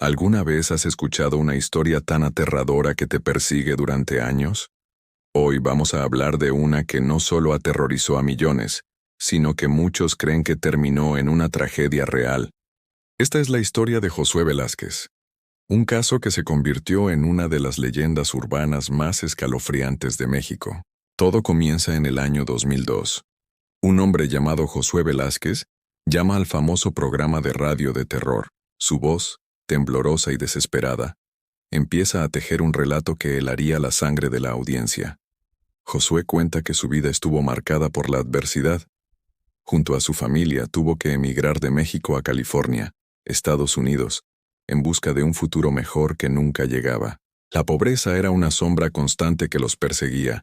¿Alguna vez has escuchado una historia tan aterradora que te persigue durante años? Hoy vamos a hablar de una que no solo aterrorizó a millones, sino que muchos creen que terminó en una tragedia real. Esta es la historia de Josué Velázquez, un caso que se convirtió en una de las leyendas urbanas más escalofriantes de México. Todo comienza en el año 2002. Un hombre llamado Josué Velázquez llama al famoso programa de radio de terror. Su voz, temblorosa y desesperada, empieza a tejer un relato que helaría la sangre de la audiencia. Josué cuenta que su vida estuvo marcada por la adversidad. Junto a su familia tuvo que emigrar de México a California, Estados Unidos, en busca de un futuro mejor que nunca llegaba. La pobreza era una sombra constante que los perseguía,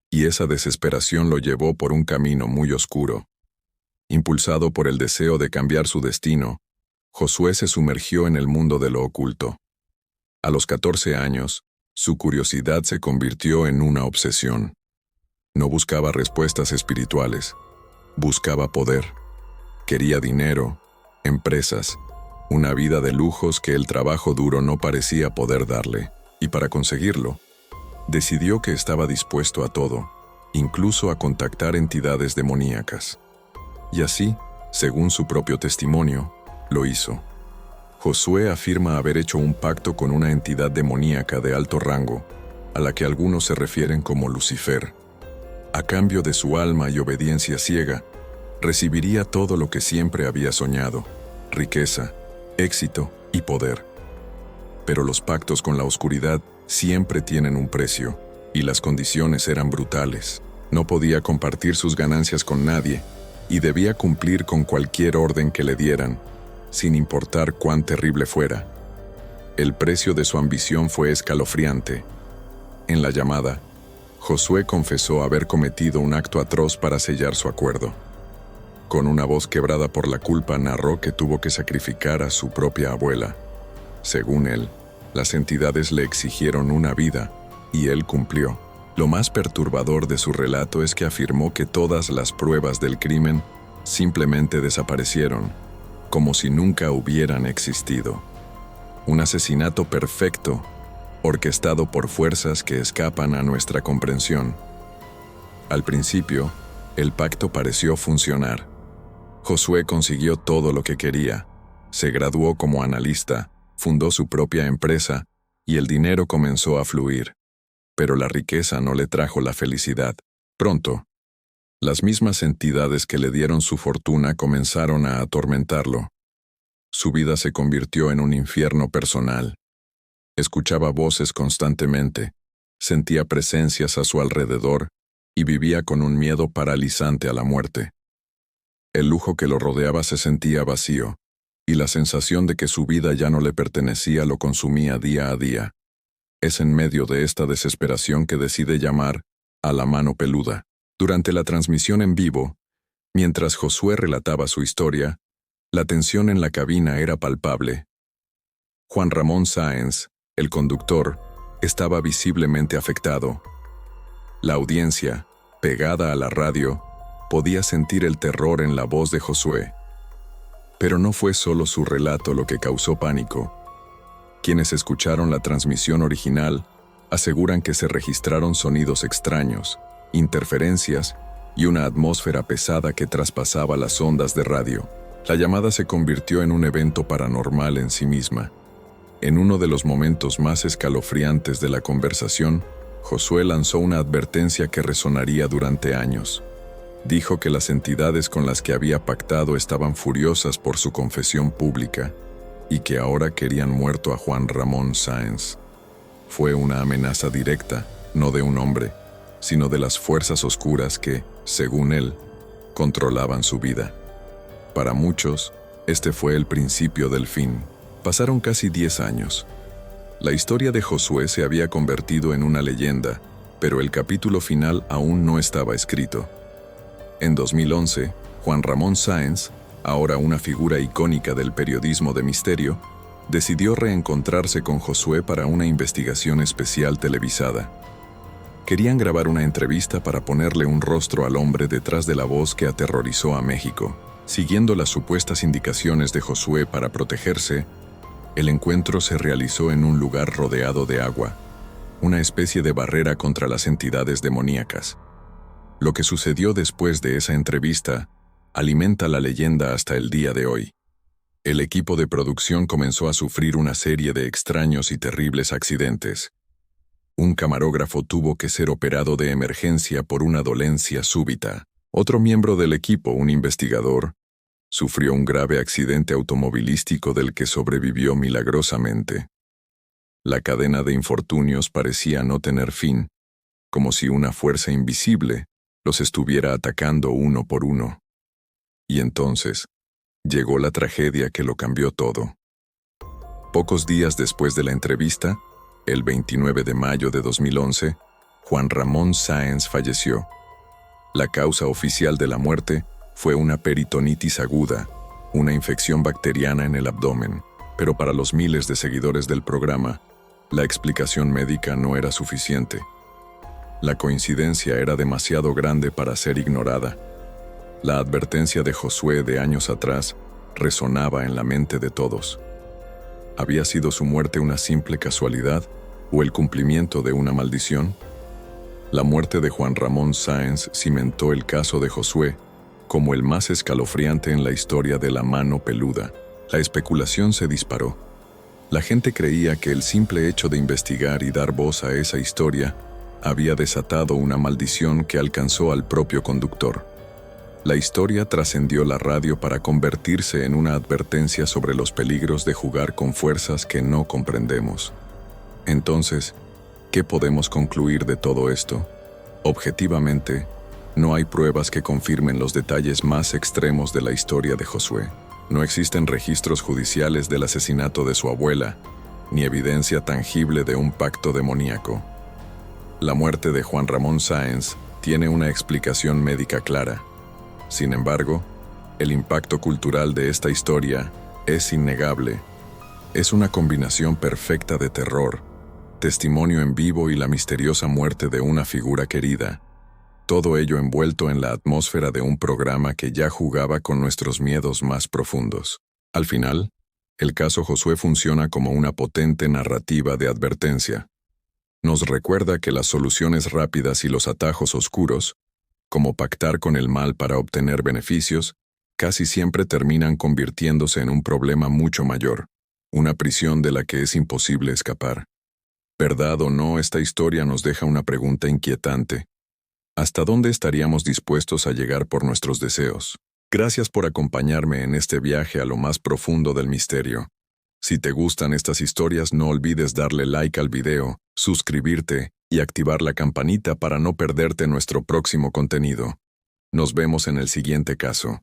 y esa desesperación lo llevó por un camino muy oscuro. Impulsado por el deseo de cambiar su destino, Josué se sumergió en el mundo de lo oculto. A los 14 años, su curiosidad se convirtió en una obsesión. No buscaba respuestas espirituales, buscaba poder. Quería dinero, empresas, una vida de lujos que el trabajo duro no parecía poder darle, y para conseguirlo, decidió que estaba dispuesto a todo, incluso a contactar entidades demoníacas. Y así, según su propio testimonio, lo hizo. Josué afirma haber hecho un pacto con una entidad demoníaca de alto rango, a la que algunos se refieren como Lucifer. A cambio de su alma y obediencia ciega, recibiría todo lo que siempre había soñado: riqueza, éxito y poder. Pero los pactos con la oscuridad siempre tienen un precio, y las condiciones eran brutales. No podía compartir sus ganancias con nadie, y debía cumplir con cualquier orden que le dieran, sin importar cuán terrible fuera. El precio de su ambición fue escalofriante. En la llamada, Josué confesó haber cometido un acto atroz para sellar su acuerdo. Con una voz quebrada por la culpa, narró que tuvo que sacrificar a su propia abuela. Según él, las entidades le exigieron una vida, y él cumplió. Lo más perturbador de su relato es que afirmó que todas las pruebas del crimen simplemente desaparecieron, como si nunca hubieran existido. Un asesinato perfecto, orquestado por fuerzas que escapan a nuestra comprensión. Al principio, el pacto pareció funcionar. Josué consiguió todo lo que quería. Se graduó como analista, fundó su propia empresa, y el dinero comenzó a fluir. Pero la riqueza no le trajo la felicidad. Pronto, las mismas entidades que le dieron su fortuna comenzaron a atormentarlo. Su vida se convirtió en un infierno personal. Escuchaba voces constantemente, sentía presencias a su alrededor y vivía con un miedo paralizante a la muerte. El lujo que lo rodeaba se sentía vacío, y la sensación de que su vida ya no le pertenecía lo consumía día a día. Es en medio de esta desesperación que decide llamar a la mano peluda. Durante la transmisión en vivo, mientras Josué relataba su historia, la tensión en la cabina era palpable. Juan Ramón Sáenz, el conductor, estaba visiblemente afectado. La audiencia, pegada a la radio, podía sentir el terror en la voz de Josué. Pero no fue solo su relato lo que causó pánico. Quienes escucharon la transmisión original aseguran que se registraron sonidos extraños, interferencias y una atmósfera pesada que traspasaba las ondas de radio. La llamada se convirtió en un evento paranormal en sí misma. En uno de los momentos más escalofriantes de la conversación, Josué lanzó una advertencia que resonaría durante años. Dijo que las entidades con las que había pactado estaban furiosas por su confesión pública y que ahora querían muerto a Juan Ramón Sáenz. Fue una amenaza directa, no de un hombre, sino de las fuerzas oscuras que, según él, controlaban su vida. Para muchos, este fue el principio del fin. Pasaron casi 10 años. La historia de Josué se había convertido en una leyenda, pero el capítulo final aún no estaba escrito. En 2011, Juan Ramón Sáenz, ahora una figura icónica del periodismo de misterio, decidió reencontrarse con Josué para una investigación especial televisada. Querían grabar una entrevista para ponerle un rostro al hombre detrás de la voz que aterrorizó a México. Siguiendo las supuestas indicaciones de Josué para protegerse, El encuentro se realizó en un lugar rodeado de agua, una especie de barrera contra las entidades demoníacas. Lo que sucedió después de esa entrevista alimenta la leyenda hasta el día de hoy. El equipo de producción comenzó a sufrir una serie de extraños y terribles accidentes. Un camarógrafo tuvo que ser operado de emergencia por una dolencia súbita. Otro miembro del equipo, un investigador, sufrió un grave accidente automovilístico del que sobrevivió milagrosamente. La cadena de infortunios parecía no tener fin, como si una fuerza invisible los estuviera atacando uno por uno. Y entonces, llegó la tragedia que lo cambió todo. Pocos días después de la entrevista, el 29 de mayo de 2011, Juan Ramón Sáenz falleció. La causa oficial de la muerte fue una peritonitis aguda, una infección bacteriana en el abdomen, pero para los miles de seguidores del programa, la explicación médica no era suficiente. La coincidencia era demasiado grande para ser ignorada. La advertencia de Josué de años atrás resonaba en la mente de todos. ¿Había sido su muerte una simple casualidad o el cumplimiento de una maldición? La muerte de Juan Ramón Sáenz cimentó el caso de Josué como el más escalofriante en la historia de la mano peluda. La especulación se disparó. La gente creía que el simple hecho de investigar y dar voz a esa historia había desatado una maldición que alcanzó al propio conductor. La historia trascendió la radio para convertirse en una advertencia sobre los peligros de jugar con fuerzas que no comprendemos. Entonces, ¿qué podemos concluir de todo esto? Objetivamente, no hay pruebas que confirmen los detalles más extremos de la historia de Josué. No existen registros judiciales del asesinato de su abuela, ni evidencia tangible de un pacto demoníaco. La muerte de Juan Ramón Sáenz tiene una explicación médica clara. Sin embargo, el impacto cultural de esta historia es innegable. Es una combinación perfecta de terror, testimonio en vivo y la misteriosa muerte de una figura querida. Todo ello envuelto en la atmósfera de un programa que ya jugaba con nuestros miedos más profundos. Al final, el caso Josué funciona como una potente narrativa de advertencia. Nos recuerda que las soluciones rápidas y los atajos oscuros, como pactar con el mal para obtener beneficios, casi siempre terminan convirtiéndose en un problema mucho mayor, una prisión de la que es imposible escapar. ¿Verdad o no, esta historia nos deja una pregunta inquietante? ¿Hasta dónde estaríamos dispuestos a llegar por nuestros deseos? Gracias por acompañarme en este viaje a lo más profundo del misterio. Si te gustan estas historias, no olvides darle like al video, suscribirte y activar la campanita para no perderte nuestro próximo contenido. Nos vemos en el siguiente caso.